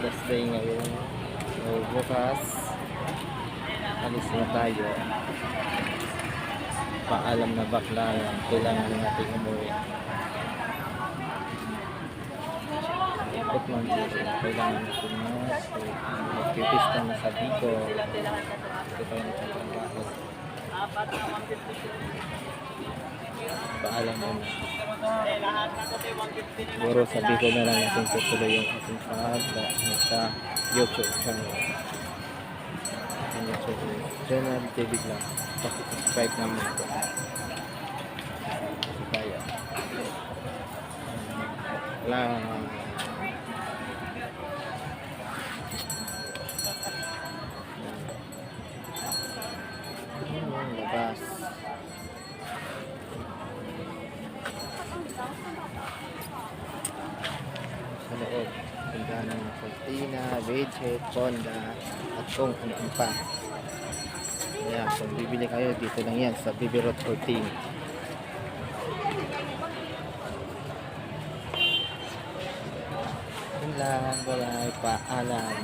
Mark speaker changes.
Speaker 1: last day ngayon. So, bukas, alis na tayo. Paalam na bakla yan. Kailangan natin umuwi. Ikot man dito. Kailangan natin na. So, magpipista na sa Bicol. Ito tayo nagtatrabaho. Paalam mo na. Siguro sa Bicol na lang natin tutuloy yung ating sa YouTube channel. Sa YouTube channel, TV lang. Pakisubscribe namin ito. Kasi kaya. Lang. Labas. Sa loob, tindahan ng Cortina, Bedsheet, Honda, at kung ano pa. Ayan, kung bibili kayo, dito lang yan sa BB Road 14. Yun lang, wala, paalam.